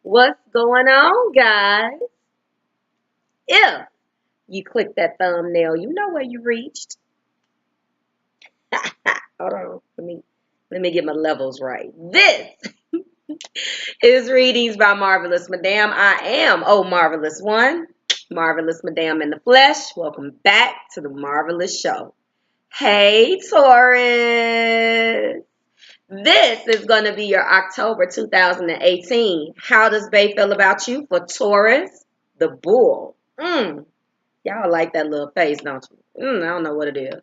What's going on, guys? If you click that thumbnail, you know where you reached. Hold on. Let me get my levels right. This is Readings by Marvelous Madame. I am Marvelous One, Marvelous Madame in the flesh. Welcome back to the Marvelous Show. Hey, Taurus. This is going to be your October 2018. How does Bae feel about you for Taurus, the bull? Y'all like that little face, don't you? I don't know what it is.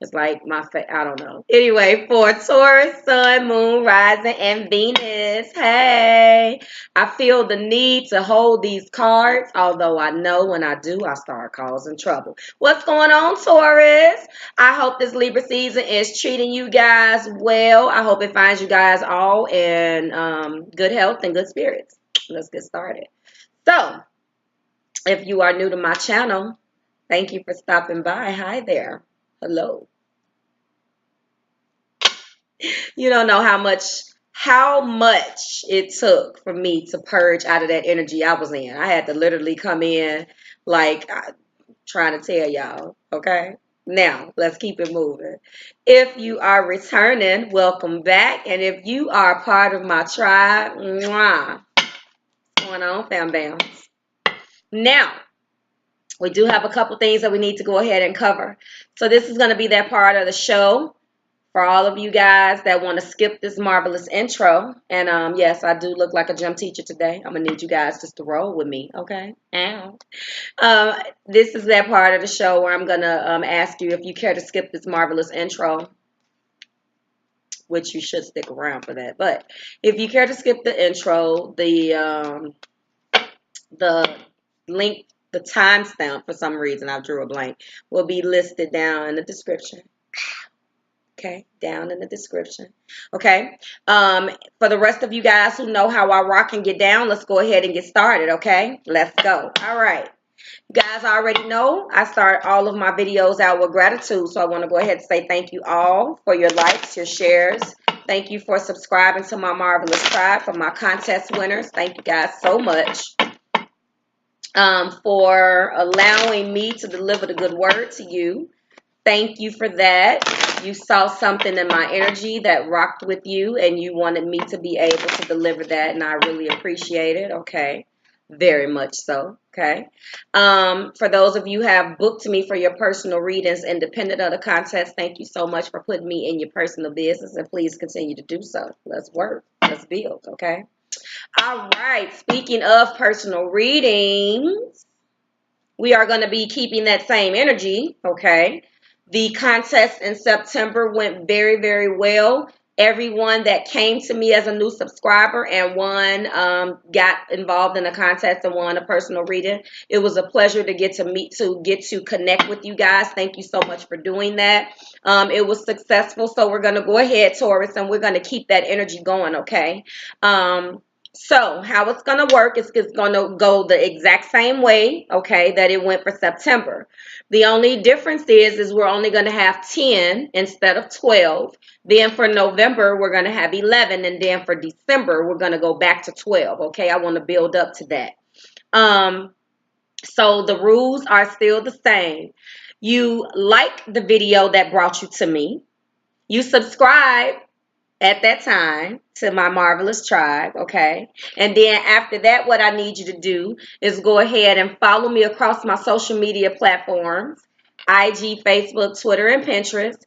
It's like my face. I don't know. Anyway, for Taurus, Sun, Moon, Rising, and Venus. Hey, I feel the need to hold these cards, although I know when I do, I start causing trouble. What's going on, Taurus? I hope this Libra season is treating you guys well. I hope it finds you guys all in good health and good spirits. Let's get started. So, if you are new to my channel, thank you for stopping by. Hi there. Hello. You don't know how much it took for me to purge out of that energy I was in. I had to literally come in like trying to tell y'all, okay? Now, let's keep it moving. If you are returning, welcome back. And if you are part of my tribe, mwah, what's going on, fam bams? Now, we do have a couple things that we need to go ahead and cover. So this is going to be that part of the show for all of you guys that want to skip this marvelous intro. And yes, I do look like a gym teacher today. I'm going to need you guys just to roll with me, okay? Ow. This is that part of the show where I'm going to ask you if you care to skip this marvelous intro, which you should stick around for that. But if you care to skip the intro, the link, the timestamp, for some reason I drew a blank, will be listed down in the description. Okay, down in the description. Okay, for the rest of you guys who know how I rock and get down, let's go ahead and get started. Okay, let's go. All right, you guys already know I start all of my videos out with gratitude, so I want to go ahead and say thank you all for your likes, your shares. Thank you for subscribing to my marvelous tribe, for my contest winners. Thank you guys so much for allowing me to deliver the good word to you. Thank you for that. You saw something in my energy that rocked with you, and you wanted me to be able to deliver that, and I really appreciate it. Okay, very much so. Okay. For those of you who have booked me for your personal readings independent of the contest, thank you so much for putting me in your personal business, and please continue to do so. Let's work. Let's build. Okay. All right. Speaking of personal readings, we are going to be keeping that same energy. Okay. The contest in September went very, very well. Everyone that came to me as a new subscriber and one got involved in a contest and won a personal reading. It was a pleasure to get to connect with you guys. Thank you so much for doing that. It was successful, so we're going to go ahead, Taurus, and we're going to keep that energy going, okay? So how it's going to work is it's going to go the exact same way, okay, that it went for September. The only difference is we're only going to have 10 instead of 12. Then for November, we're going to have 11. And then for December, we're going to go back to 12, okay? I want to build up to that. So the rules are still the same. You like the video that brought you to me. You subscribe at that time to my marvelous tribe, okay? And then after that, what I need you to do is go ahead and follow me across my social media platforms, IG, Facebook, Twitter, and Pinterest.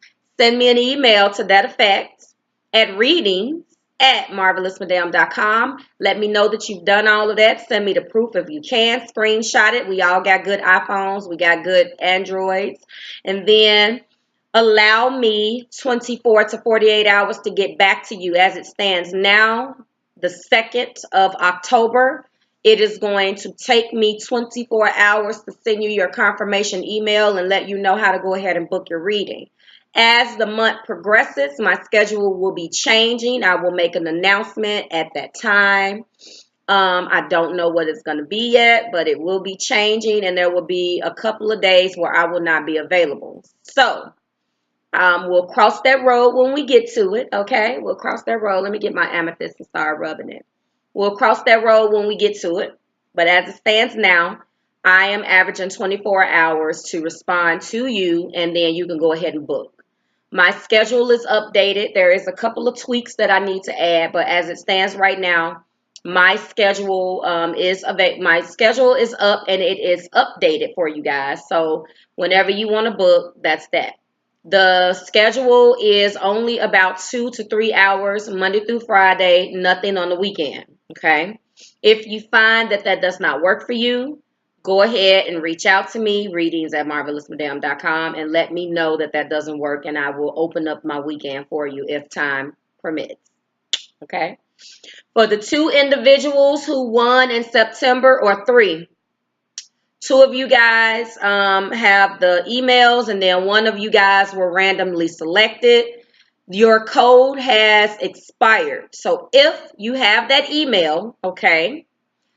Send me an email to that effect at readings@marvelousmadame.com. Let me know that you've done all of that. Send me the proof if you can. Screenshot it. We all got good iPhones. We got good Androids. And then allow me 24 to 48 hours to get back to you. As it stands now, the 2nd of October, it is going to take me 24 hours to send you your confirmation email and let you know how to go ahead and book your reading. As the month progresses, my schedule will be changing. I will make an announcement at that time. I don't know what it's going to be yet, but it will be changing, and there will be a couple of days where I will not be available. So, we'll cross that road when we get to it, okay? We'll cross that road. Let me get my amethyst and start rubbing it. We'll cross that road when we get to it. But as it stands now, I am averaging 24 hours to respond to you, and then you can go ahead and book. My schedule is updated. There is a couple of tweaks that I need to add, but as it stands right now, my schedule my schedule is up and it is updated for you guys. So whenever you want to book, that's that. The schedule is only about 2 to 3 hours Monday through Friday, nothing on the weekend. Okay. If you find that that does not work for you, go ahead and reach out to me, readings@marvelousmadam.com, and let me know that that doesn't work, and I will open up my weekend for you if time permits. Okay. For the 2 individuals who won in September, or 3, 2 of you guys have the emails, and then 1 of you guys were randomly selected. Your code has expired. So if you have that email, okay,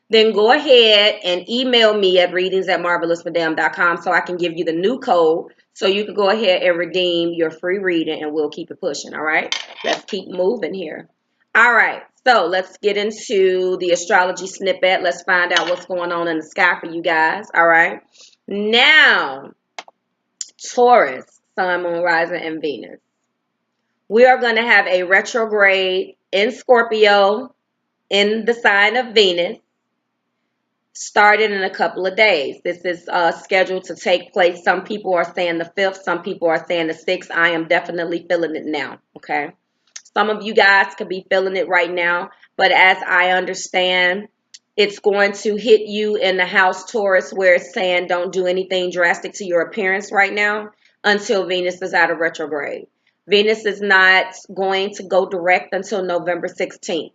then go ahead and email me at readings@marvelousmadam.com so I can give you the new code so you can go ahead and redeem your free reading, and we'll keep it pushing. All right, let's keep moving here. All right, so let's get into the astrology snippet. Let's find out what's going on in the sky for you guys. All right, now Taurus, Sun, Moon, Rising, and Venus. We are going to have a retrograde in Scorpio in the sign of Venus, started in a couple of days. This is scheduled to take place. Some people are saying the 5th. Some people are saying the 6th. I am definitely feeling it now. Okay. Some of you guys could be feeling it right now. But as I understand, it's going to hit you in the house Taurus, where it's saying don't do anything drastic to your appearance right now until Venus is out of retrograde. Venus is not going to go direct until November 16th.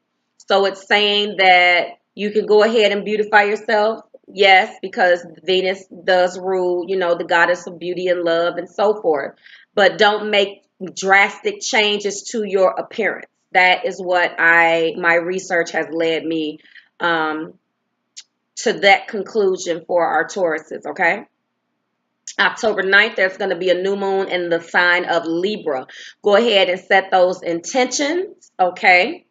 So it's saying that you can go ahead and beautify yourself. Yes, because Venus does rule, the goddess of beauty and love and so forth. But don't make drastic changes to your appearance. That is what my research has led me to that conclusion for our Tauruses, okay? October 9th, there's going to be a new moon in the sign of Libra. Go ahead and set those intentions, okay?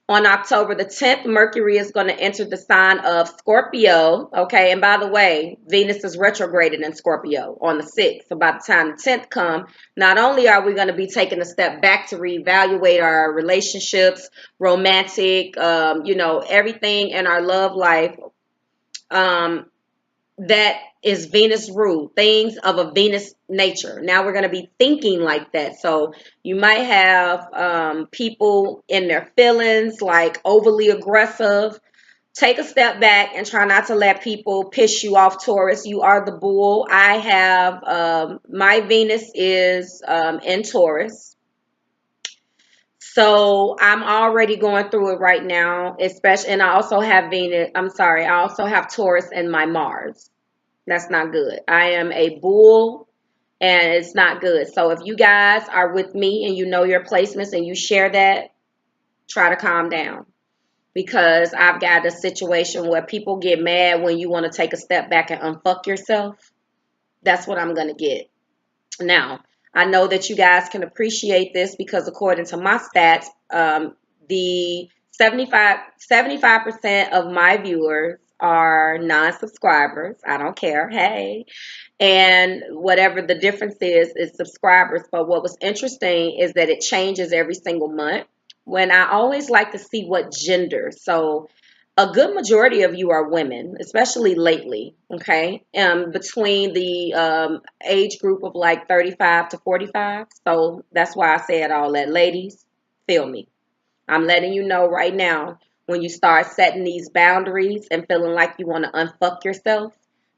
On October the 10th, Mercury is going to enter the sign of Scorpio, okay? And by the way, Venus is retrograded in Scorpio on the 6th. So by the time the 10th comes, not only are we going to be taking a step back to reevaluate our relationships, romantic, everything in our love life, that is Venus ruled, things of a Venus nature. Now we're going to be thinking like that. So you might have people in their feelings, like overly aggressive. Take a step back and try not to let people piss you off, Taurus. You are the bull. I have my Venus is in Taurus. So I'm already going through it right now, especially, and I also have I also have Taurus in my Mars. That's not good. I am a bull, and it's not good. So if you guys are with me and you know your placements and you share that, try to calm down. Because I've got a situation where people get mad when you want to take a step back and unfuck yourself. That's what I'm going to get. Now, I know that you guys can appreciate this because according to my stats, the 75% of my viewers are non-subscribers. I don't care. Hey. And whatever the difference is subscribers. But what was interesting is that it changes every single month. When I always like to see what gender. So a good majority of you are women, especially lately, okay? Between the age group of like 35 to 45. So that's why I said all that. Ladies, feel me. I'm letting you know right now, when you start setting these boundaries and feeling like you want to unfuck yourself,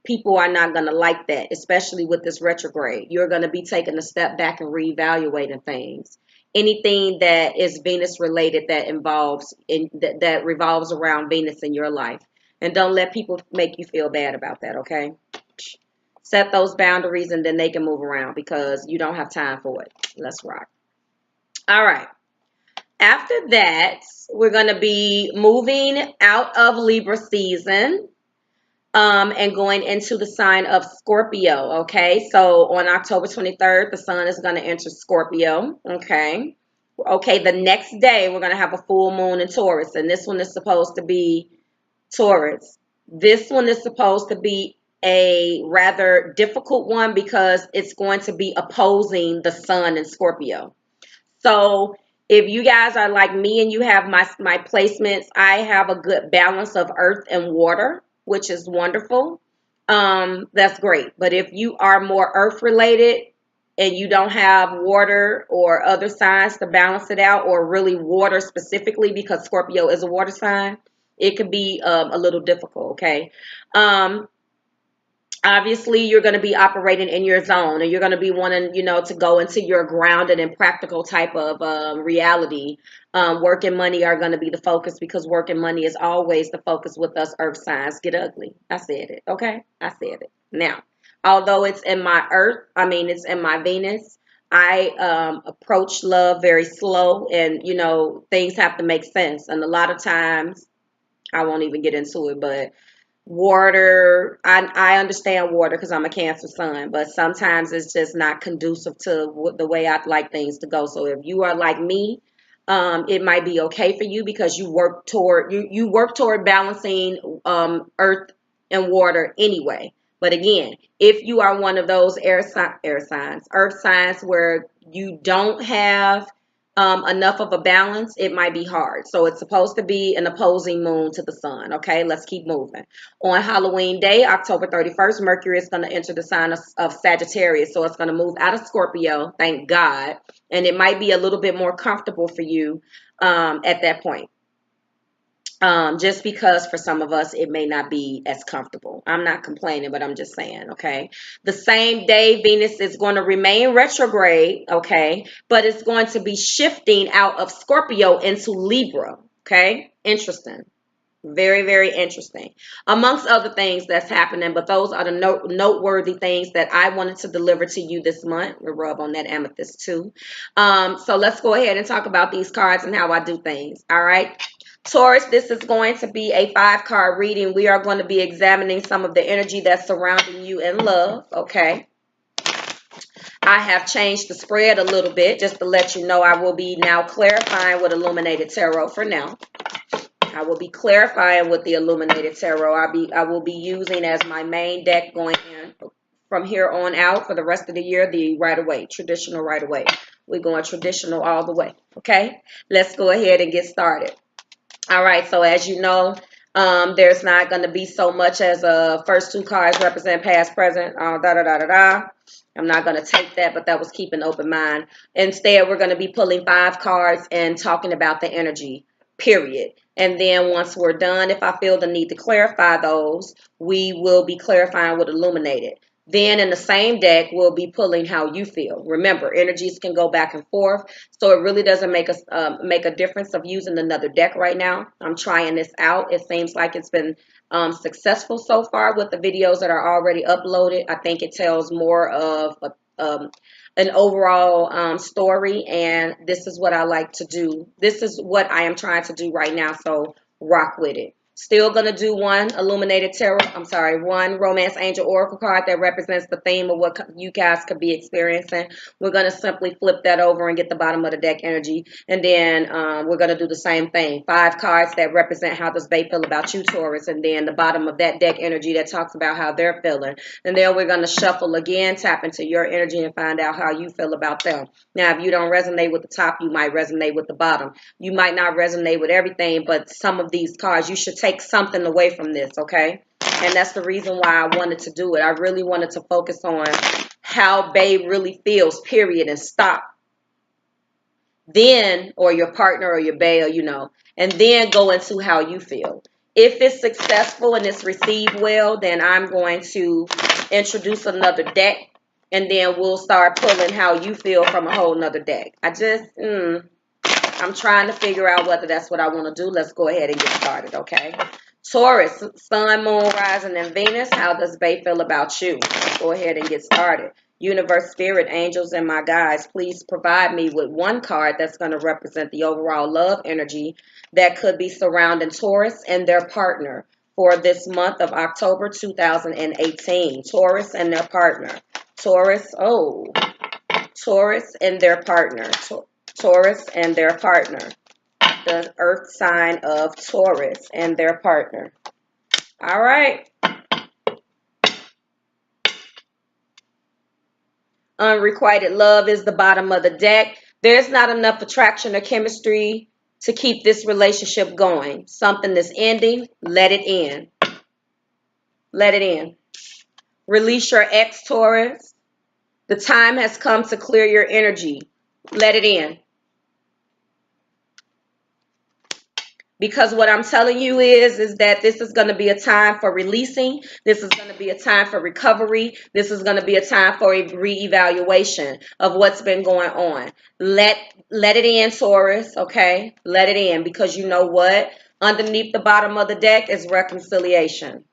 people are not going to like that, especially with this retrograde. You're going to be taking a step back and reevaluating things. Anything that is Venus related that revolves around Venus in your life. And don't let people make you feel bad about that, okay? Set those boundaries and then they can move around because you don't have time for it. Let's rock. All right. After that, we're going to be moving out of Libra season and going into the sign of Scorpio, okay? So on October 23rd, the sun is going to enter Scorpio, okay? Okay, the next day we're going to have a full moon in Taurus, and this one is supposed to be Taurus. This one is supposed to be a rather difficult one because it's going to be opposing the sun in Scorpio. So if you guys are like me and you have my placements, I have a good balance of earth and water, which is wonderful. That's great. But if you are more earth related and you don't have water or other signs to balance it out, or really water specifically, because Scorpio is a water sign, it could be a little difficult. Okay. Um, Obviously you're going to be operating in your zone, and you're going to be wanting, to go into your grounded and practical type of reality. Work and money are going to be the focus, because work and money is always the focus with us earth signs. Get ugly. I said it. Okay, I said it. Now, although it's in my earth, it's in my Venus, I approach love very slow, and things have to make sense, and a lot of times I won't even get into it, but water, I understand water because I'm a Cancer sun, but sometimes it's just not conducive to the way I'd like things to go. So if you are like me, it might be okay for you because you work toward balancing earth and water anyway. But again, if you are one of those earth signs where you don't have enough of a balance, it might be hard. So it's supposed to be an opposing moon to the sun. Okay, let's keep moving. On Halloween Day, October 31st, Mercury is going to enter the sign of Sagittarius. So it's going to move out of Scorpio, thank God. And it might be a little bit more comfortable for you at that point. Just because for some of us it may not be as comfortable. I'm not complaining, but I'm just saying, okay. The same day, Venus is going to remain retrograde, okay, but it's going to be shifting out of Scorpio into Libra, okay. Interesting. Very, very interesting. Amongst other things that's happening, but those are the noteworthy things that I wanted to deliver to you this month. We'll rub on that amethyst too. So let's go ahead and talk about these cards and how I do things. All right. Taurus, this is going to be a 5-card reading. We are going to be examining some of the energy that's surrounding you in love. Okay. I have changed the spread a little bit just to let you know. I will be now clarifying with Illuminated Tarot for now. I will be clarifying with the Illuminated Tarot. I will be using as my main deck going in from here on out for the rest of the year, the Rider-Waite, traditional Rider-Waite. We're going traditional all the way. Okay, let's go ahead and get started. All right, so as you know, there's not going to be so much as first 2 cards represent past, present, I'm not going to take that, but that was keep an open mind. Instead, we're going to be pulling 5 cards and talking about the energy, period. And then once we're done, if I feel the need to clarify those, we will be clarifying with Illuminated. Then in the same deck, we'll be pulling how you feel. Remember, energies can go back and forth, so it really doesn't make a difference of using another deck right now. I'm trying this out. It seems like it's been successful so far with the videos that are already uploaded. I think it tells more of an overall story, and this is what I like to do. This is what I am trying to do right now, so rock with it. Still going to do one Illuminated Tarot, one Romance Angel Oracle card that represents the theme of what you guys could be experiencing. We're going to simply flip that over and get the bottom of the deck energy. And then we're going to do the same thing. 5 cards that represent how does Bae feel about you, Taurus. And then the bottom of that deck energy that talks about how they're feeling. And then we're going to shuffle again, tap into your energy and find out how you feel about them. Now, if you don't resonate with the top, you might resonate with the bottom. You might not resonate with everything, but some of these cards, you should take something away from this, okay? And that's the reason why I wanted to do it. I really wanted to focus on how Bae really feels, period, and stop. Then, or your partner or your Bae, and then go into how you feel. If it's successful and it's received well, then I'm going to introduce another deck, and then we'll start pulling how you feel from a whole nother deck. I'm trying to figure out whether that's what I want to do. Let's go ahead and get started, okay? Taurus, Sun, Moon, Rising, and Venus. How does Bae feel about you? Go ahead and get started. Universe, Spirit, Angels, and my guides, please provide me with one card that's going to represent the overall love energy that could be surrounding Taurus and their partner for this month of October 2018. Taurus and their partner. Taurus and their partner. Taurus and their partner. The earth sign of Taurus and their partner. All right. Unrequited love is the bottom of the deck. There's not enough attraction or chemistry to keep this relationship going. Something that's ending, let it end. Let it in. Release your ex, Taurus. The time has come to clear your energy. Let it in. Because what I'm telling you is that this is going to be a time for releasing. This is going to be a time for recovery. This is going to be a time for a reevaluation of what's been going on. Let it in, Taurus, okay? Let it in, because you know what? Underneath the bottom of the deck is reconciliation.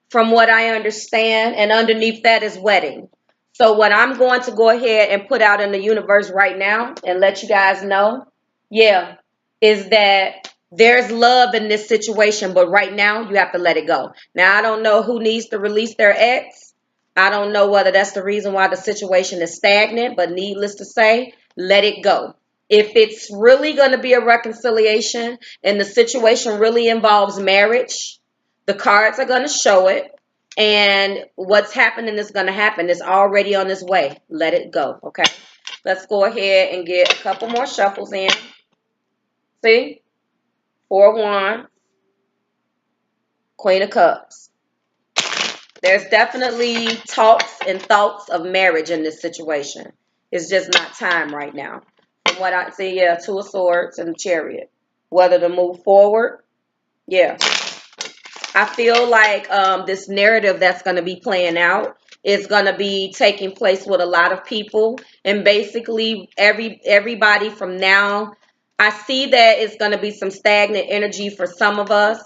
From what I understand, and underneath that is wedding. So what I'm going to go ahead and put out in the universe right now and let you guys know, yeah, is that there's love in this situation, but right now you have to let it go. Now, I don't know who needs to release their ex. I don't know whether that's the reason why the situation is stagnant, but needless to say, let it go. If it's really going to be a reconciliation and the situation really involves marriage, the cards are going to show it. And what's happening is going to happen. It's already on its way. Let it go, okay? Let's go ahead and get a couple more shuffles in. See? 4 of Wands, Queen of Cups. There's definitely talks and thoughts of marriage in this situation. It's just not time right now. From what I see, yeah, 2 of Swords and the Chariot. Whether to move forward, yeah. I feel like this narrative that's going to be playing out is going to be taking place with a lot of people. And basically, everybody from now, I see that it's going to be some stagnant energy for some of us.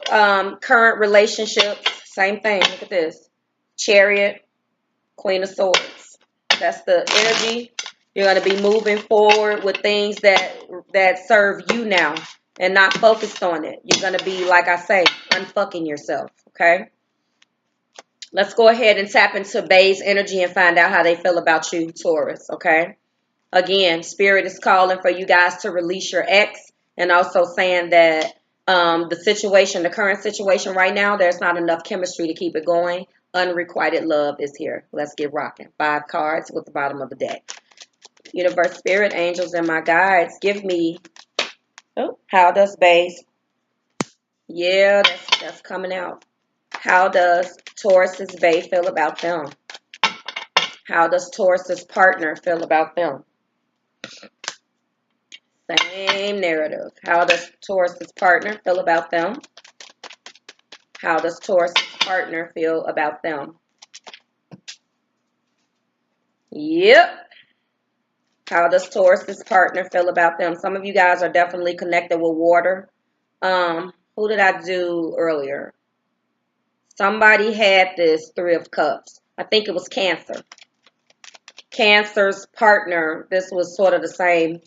Current relationships, same thing. Look at this. Chariot, Queen of Swords. That's the energy. You're going to be moving forward with things that serve you now and not focused on it. You're going to be, like I say, unfucking yourself, okay? Let's go ahead and tap into Bae's energy and find out how they feel about you, Taurus, okay? Again, Spirit is calling for you guys to release your ex, and also saying that the current situation right now, there's not enough chemistry to keep it going. Unrequited love is here. Let's get rocking. 5 cards with the bottom of the deck. Universe, Spirit, angels, and my guides, give me, how does Bae, yeah, that's coming out. How does Taurus's Bae feel about them? How does Taurus's partner feel about them? Same narrative. How does Taurus's partner feel about them? How does Taurus's partner feel about them? Yep. How does Taurus's partner feel about them? Some of you guys are definitely connected with water. Who did I do earlier? Somebody had this 3 of Cups. I think it was Cancer. Cancer's partner, this was sort of the same.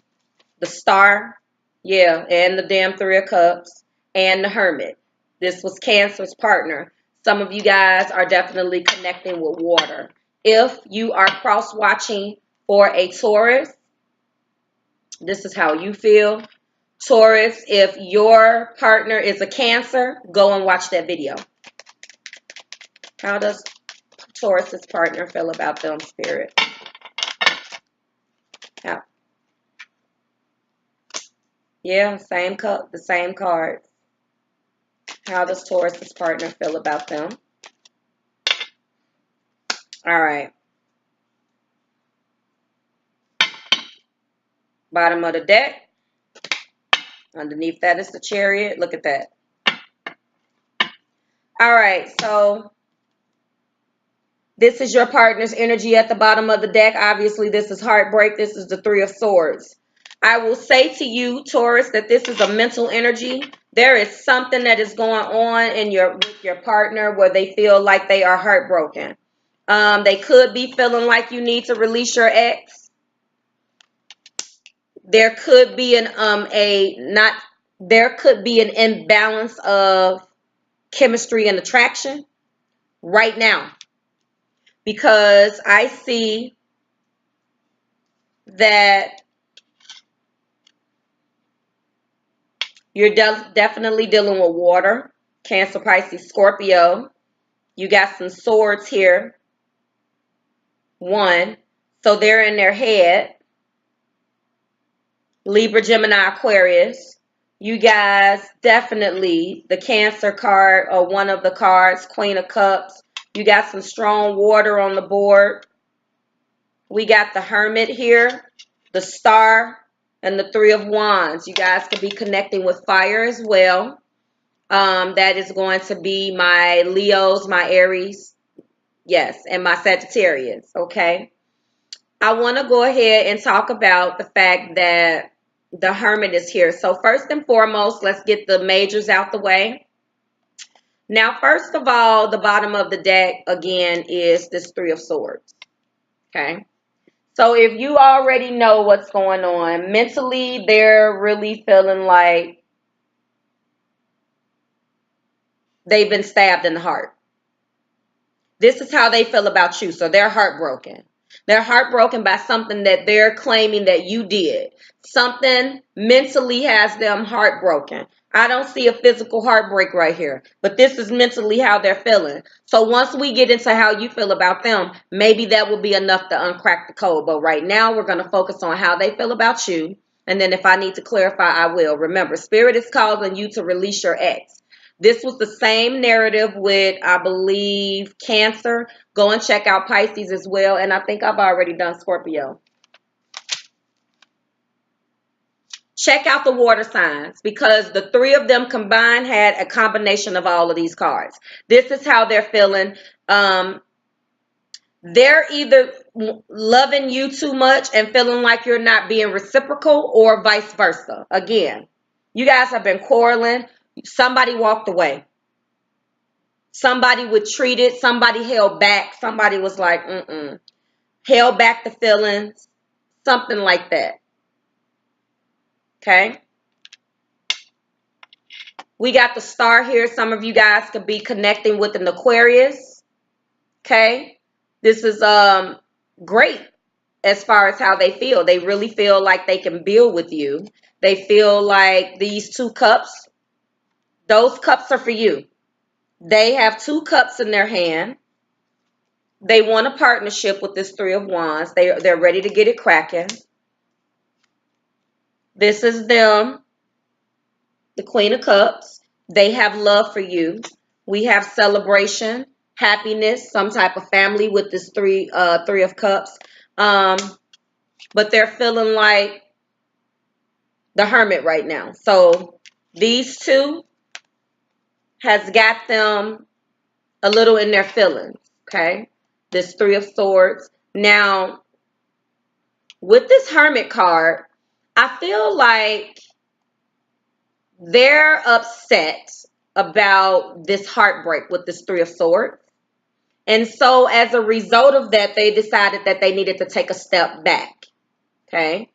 The Star, yeah, and the damn 3 of Cups, and the Hermit. This was Cancer's partner. Some of you guys are definitely connecting with water. If you are cross-watching for a Taurus, this is how you feel. Taurus, if your partner is a Cancer, go and watch that video. How does Taurus's partner feel about them, Spirit? How? Yeah, same cup, the same cards. How does Taurus's partner feel about them? All right. Bottom of the deck. Underneath that is the Chariot. Look at that. All right, so this is your partner's energy at the bottom of the deck. Obviously, this is heartbreak. This is the 3 of Swords. I will say to you, Taurus, that this is a mental energy. There is something that is going on with your partner where they feel like they are heartbroken. They could be feeling like you need to release your ex. There could be an imbalance of chemistry and attraction right now, because I see that You're definitely dealing with water. Cancer, Pisces, Scorpio. You got some swords here. 1. So they're in their head. Libra, Gemini, Aquarius. You guys definitely, the Cancer card or one of the cards, Queen of Cups. You got some strong water on the board. We got the Hermit here, the Star, and the Three of Wands. You guys could be connecting with fire as well. That is going to be my Leos, my Aries, yes, and my Sagittarius, okay? I want to go ahead and talk about the fact that the Hermit is here. So first and foremost, let's get the majors out the way. Now, first of all, the bottom of the deck, again, is this Three of Swords, okay? So if you already know what's going on, mentally, they're really feeling like they've been stabbed in the heart. This is how they feel about you. So they're heartbroken. They're heartbroken by something that they're claiming that you did. Something mentally has them heartbroken. I don't see a physical heartbreak right here, but this is mentally how they're feeling. So once we get into how you feel about them, maybe that will be enough to uncrack the code. But right now, we're going to focus on how they feel about you. And then if I need to clarify, I will. Remember, Spirit is causing you to release your ex. This was the same narrative with, I believe, Cancer. Go and check out Pisces as well. And I think I've already done Scorpio. Check out the water signs because the three of them combined had a combination of all of these cards. This is how they're feeling. They're either loving you too much and feeling like you're not being reciprocal or vice versa. Again, you guys have been quarreling. Somebody walked away. Somebody retreated. Somebody held back. Somebody was like, held back the feelings. Something like that. Okay. We got the Star here. Some of you guys could be connecting with an Aquarius. Okay. This is great as far as how they feel. They really feel like they can build with you. They feel like these 2 cups, those cups are for you. They have 2 cups in their hand. They want a partnership with this Three of Wands. They're ready to get it cracking. This is them, the Queen of Cups. They have love for you. We have celebration, happiness, some type of family with this Three of Cups. But they're feeling like the Hermit right now. So these 2 has got them a little in their feelings, okay? This Three of Swords. Now, with this Hermit card, I feel like they're upset about this heartbreak with this Three of Swords. And so as a result of that, they decided that they needed to take a step back, okay?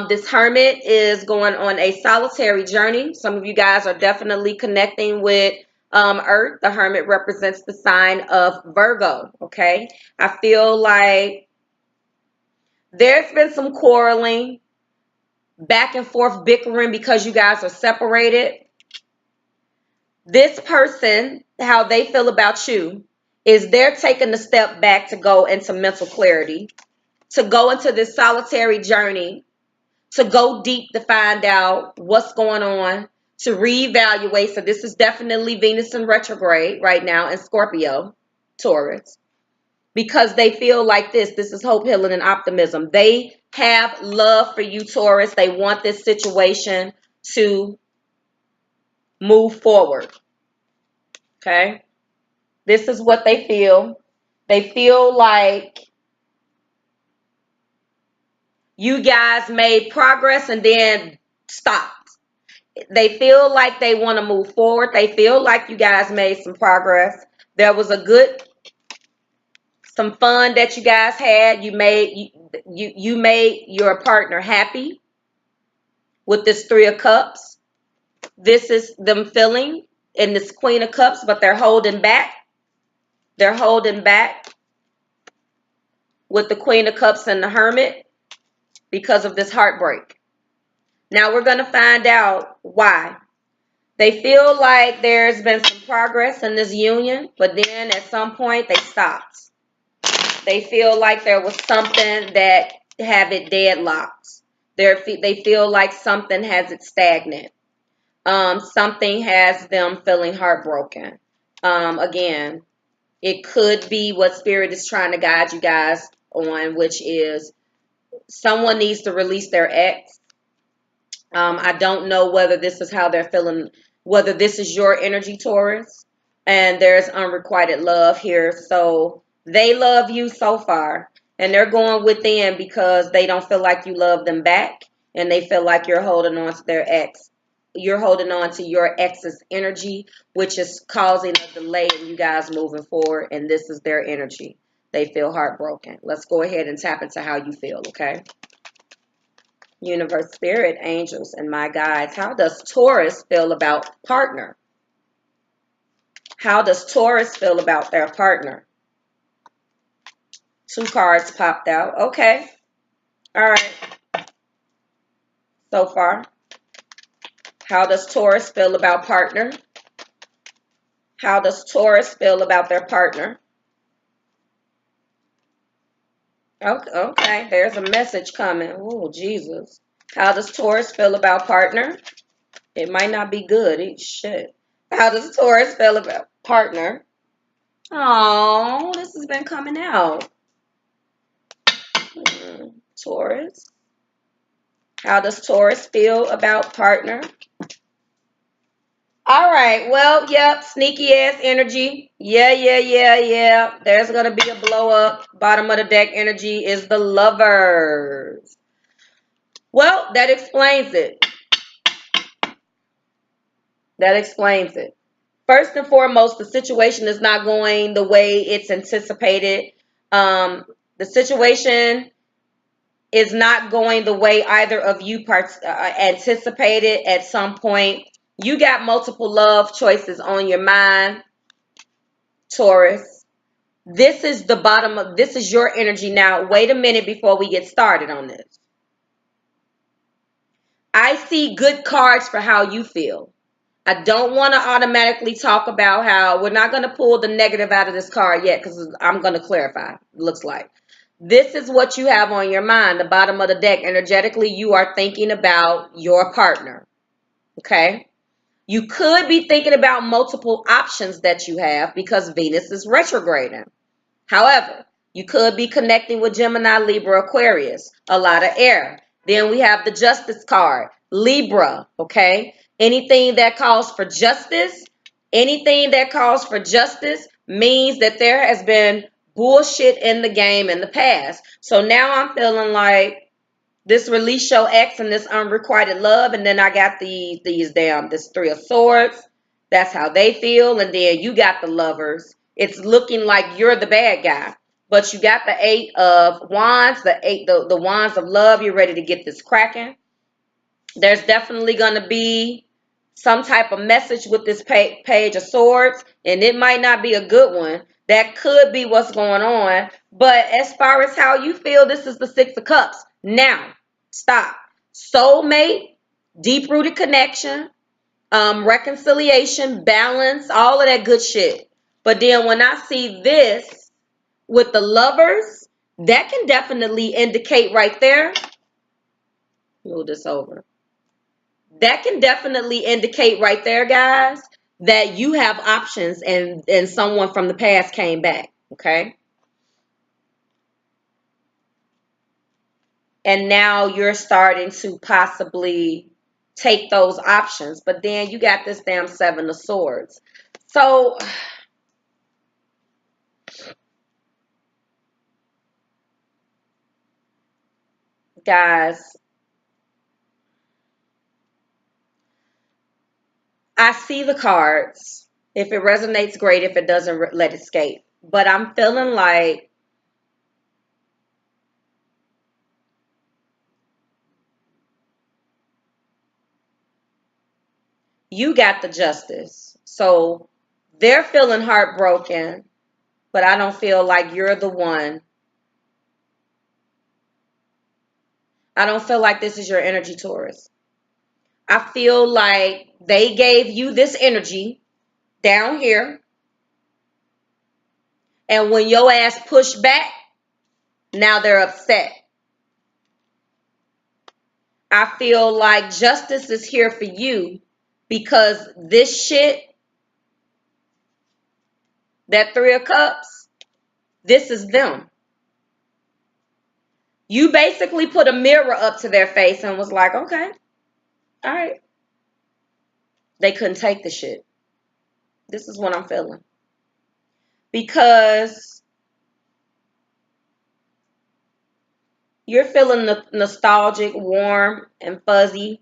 This Hermit is going on a solitary journey. Some of you guys are definitely connecting with Earth. The Hermit represents the sign of Virgo, okay? I feel like there's been some quarreling, back and forth bickering because you guys are separated. This person, how they feel about you, is they're taking a step back to go into mental clarity, to go into this solitary journey, to go deep to find out what's going on, to reevaluate. So this is definitely Venus in retrograde right now in Scorpio, Taurus, because they feel like this. This is hope, healing, and optimism. They have love for you, Taurus. They want this situation to move forward. Okay? This is what they feel. They feel like you guys made progress and then stopped. They feel like they want to move forward. They feel like you guys made some progress. There was some fun that you guys had. You made your partner happy with this Three of Cups. This is them feeling in this Queen of Cups, but they're holding back. They're holding back with the Queen of Cups and the Hermit because of this heartbreak. Now we're going to find out why. They feel like there's been some progress in this union, but then at some point they stopped. They feel like there was something that have it deadlocked. They feel like something has it stagnant. Something has them feeling heartbroken. Again, it could be what Spirit is trying to guide you guys on, which is someone needs to release their ex. I don't know whether this is how they're feeling, whether this is your energy, Taurus, and there's unrequited love here. So they love you so far, and they're going within because they don't feel like you love them back, and they feel like you're holding on to their ex. You're holding on to your ex's energy, which is causing a delay in you guys moving forward, and this is their energy. They feel heartbroken. Let's go ahead and tap into how you feel, okay? Universe, spirit, angels, and my guides. How does Taurus feel about partner? How does Taurus feel about their partner? 2 cards popped out. Okay. All right. So far. How does Taurus feel about partner? How does Taurus feel about their partner? Okay. There's a message coming. Oh, Jesus. How does Taurus feel about partner? It might not be good. Shit. How does Taurus feel about partner? Oh, this has been coming out. Taurus. How does Taurus feel about partner? All right. Well, yep. Sneaky ass energy. Yeah. There's going to be a blow up. Bottom of the deck energy is the lovers. Well, that explains it. That explains it. First and foremost, the situation is not going the way it's anticipated. The situation is not going the way either of you anticipated at some point. You got multiple love choices on your mind, Taurus. This is the bottom of, this is your energy. Now, wait a minute before we get started on this. I see good cards for how you feel. I don't want to automatically talk about how we're not going to pull the negative out of this card yet because I'm going to clarify. It looks like this is what you have on your mind. The bottom of the deck, energetically, you are thinking about your partner. Okay. You could be thinking about multiple options that you have because Venus is retrograding. However, you could be connecting with Gemini, Libra, Aquarius, a lot of air. Then we have the Justice card, Libra, okay? Anything that calls for justice, means that there has been bullshit in the game in the past. So now I'm feeling like this release your ex and this unrequited love, and then I got this 3 of Swords. That's how they feel. And then you got the lovers. It's looking like you're the bad guy. But you got the 8 of Wands, the Wands of love. You're ready to get this cracking. There's definitely going to be some type of message with this page of Swords, and it might not be a good one. That could be what's going on. But as far as how you feel, this is the 6 of Cups. Now, stop. Soulmate, deep-rooted connection, reconciliation, balance, all of that good shit. But then when I see this with the lovers, that can definitely indicate right there. Move this over. That can definitely indicate right there, guys, that you have options and someone from the past came back, okay? And now you're starting to possibly take those options. But then you got this damn 7 of Swords. So, guys, I see the cards. If it resonates, great. If it doesn't, let it escape. But I'm feeling like you got the Justice. So they're feeling heartbroken, but I don't feel like you're the one. I don't feel like this is your energy, Taurus. I feel like they gave you this energy down here. And when your ass pushed back, now they're upset. I feel like justice is here for you because this shit, that Three of Cups, this is them. You basically put a mirror up to their face and was like, okay, all right. They couldn't take the shit. This is what I'm feeling. Because you're feeling nostalgic, warm, and fuzzy.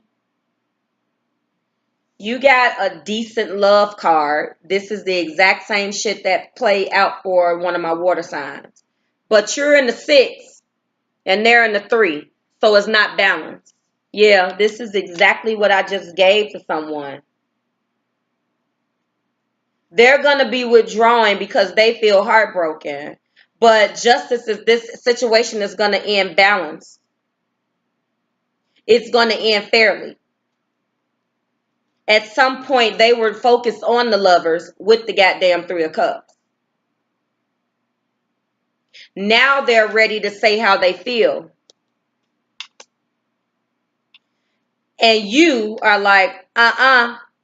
You got a decent love card. This is the exact same shit that played out for one of my water signs. But you're in the 6 and they're in the 3. So it's not balanced. Yeah, this is exactly what I just gave to someone. They're going to be withdrawing because they feel heartbroken. But justice is, this situation is going to end balanced. It's going to end fairly. At some point, they were focused on the lovers with the goddamn Three of Cups. Now they're ready to say how they feel. And you are like,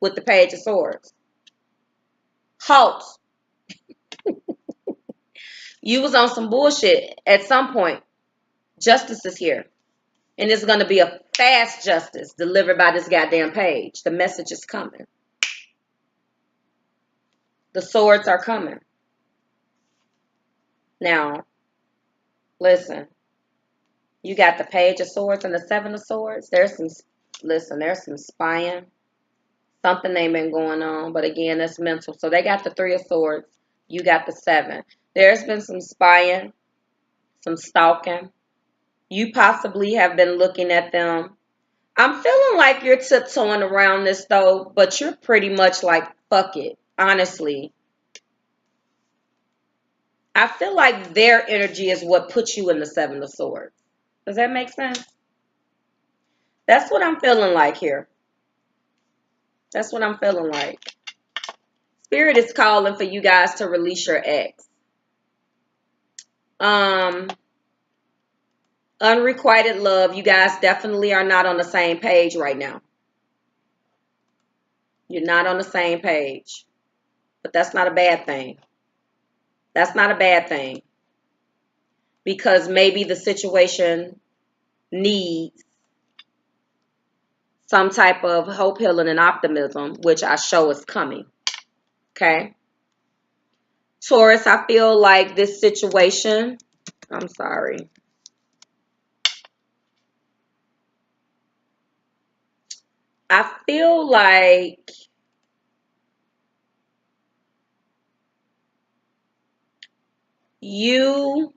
with the Page of Swords. Halt. You was on some bullshit at some point. Justice is here. And it's going to be a fast justice delivered by this goddamn page. The message is coming. The swords are coming. Now, listen. You got the Page of Swords and the Seven of Swords. There's some spying. Something ain't been going on. But again, that's mental. So they got the Three of Swords. You got the 7. There's been some spying. Some stalking. You possibly have been looking at them. I'm feeling like you're tiptoeing around this though. But you're pretty much like, fuck it. Honestly. I feel like their energy is what puts you in the 7 of Swords. Does that make sense? That's what I'm feeling like here. That's what I'm feeling like. Spirit is calling for you guys to release your ex. Unrequited love. You guys definitely are not on the same page right now. You're not on the same page. But that's not a bad thing. That's not a bad thing. Because maybe the situation needs some type of hope, healing, and optimism, which I show is coming. Okay? Taurus, I feel like this situation, I'm sorry. I feel like you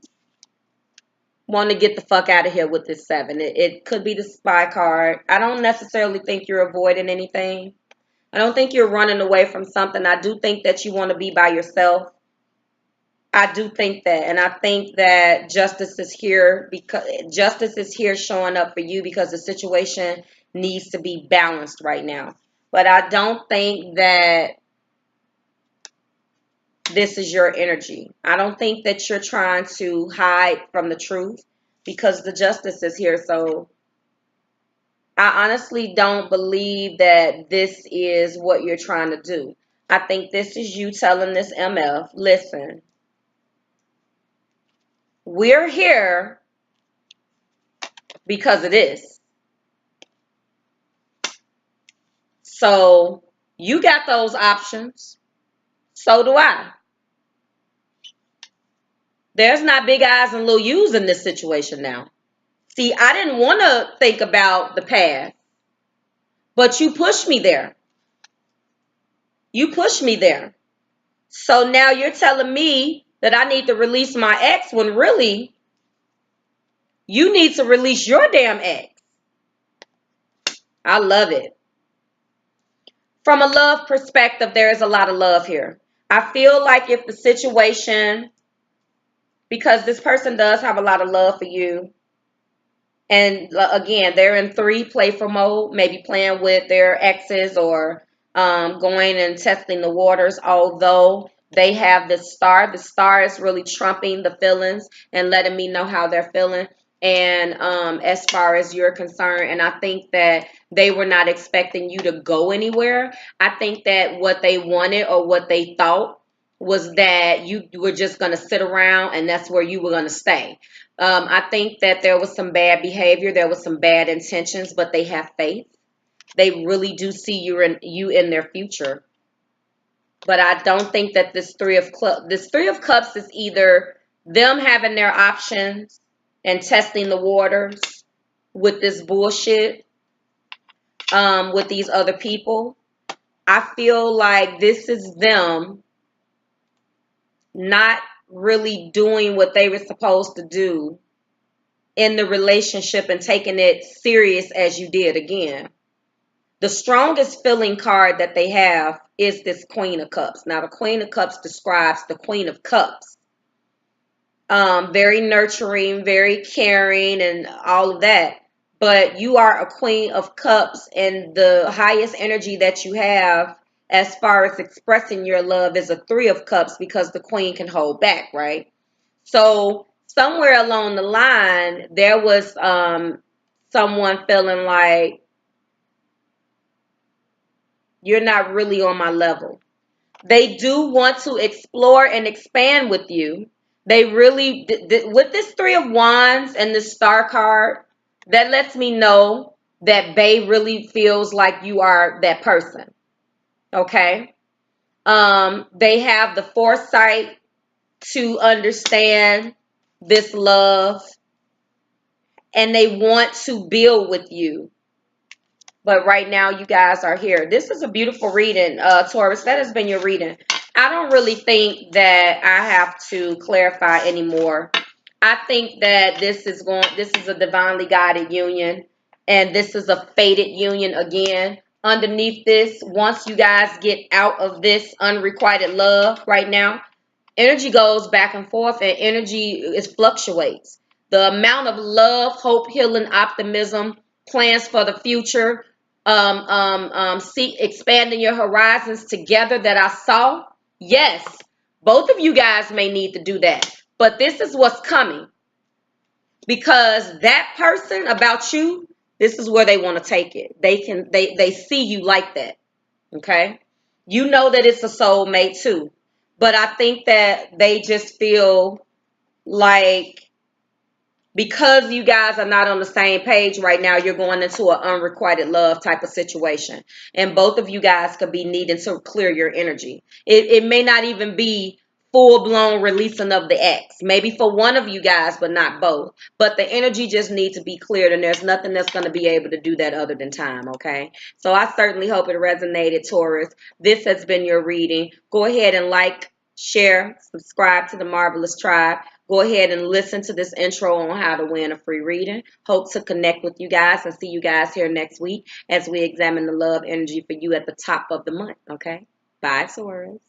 want to get the fuck out of here with this 7. It could be the spy card. I don't necessarily think you're avoiding anything. I don't think you're running away from something. I do think that you want to be by yourself. I do think that. And I think that justice is here because justice is here showing up for you because the situation needs to be balanced right now. But I don't think that this is your energy. I don't think that you're trying to hide from the truth because the justice is here. So I honestly don't believe that this is what you're trying to do. I think this is you telling this MF, listen, we're here because of this. So you got those options. So do I. There's not big eyes and little U's in this situation now. See, I didn't want to think about the past, but you pushed me there. You pushed me there. So now you're telling me that I need to release my ex when really you need to release your damn ex. I love it. From a love perspective, there is a lot of love here. I feel like if the situation, because this person does have a lot of love for you, And again, they're in 3 playful mode, maybe playing with their exes or going and testing the waters. Although they have this star, the star is really trumping the feelings and letting me know how they're feeling. And as far as you're concerned, and I think that they were not expecting you to go anywhere. I think that what they wanted or what they thought was that you were just going to sit around and that's where you were going to stay. I think that there was some bad behavior, there was some bad intentions, but they have faith. They really do see you in their future. But I don't think that this 3 of Cups is either them having their options and testing the waters with this bullshit with these other people. I feel like this is them not really doing what they were supposed to do in the relationship and taking it serious as you did. Again, the strongest feeling card that they have is this Queen of Cups. Now, the Queen of Cups describes the Queen of Cups. Very nurturing, very caring, and all of that. But you are a Queen of Cups, and the highest energy that you have as far as expressing your love is a 3 of Cups, because the Queen can hold back, right? So somewhere along the line, there was someone feeling like you're not really on my level. They do want to explore and expand with you. They really, with this 3 of Wands and this Star card, that lets me know that Bae really feels like you are that person. Okay? They have the foresight to understand this love, and they want to build with you. But right now, you guys are here. This is a beautiful reading, Taurus. That has been your reading. I don't really think that I have to clarify anymore. I think that this is a divinely guided union, and this is a fated union again. Underneath this, once you guys get out of this unrequited love right now, energy goes back and forth, and energy is fluctuates. The amount of love, hope, healing, optimism, plans for the future, see expanding your horizons together that I saw. Yes, both of you guys may need to do that, but this is what's coming, because that person about you, this is where they want to take it. They see you like that. Okay, you know that it's a soulmate too, but I think that they just feel like, because you guys are not on the same page right now, you're going into an unrequited love type of situation. And both of you guys could be needing to clear your energy. It may not even be full-blown releasing of the ex. Maybe for one of you guys, but not both. But the energy just needs to be cleared, and there's nothing that's going to be able to do that other than time, okay? So I certainly hope it resonated, Taurus. This has been your reading. Go ahead and like, share, subscribe to the Marvelous Tribe. Go ahead and listen to this intro on how to win a free reading. Hope to connect with you guys and see you guys here next week as we examine the love energy for you at the top of the month. Okay? Bye, Taurus.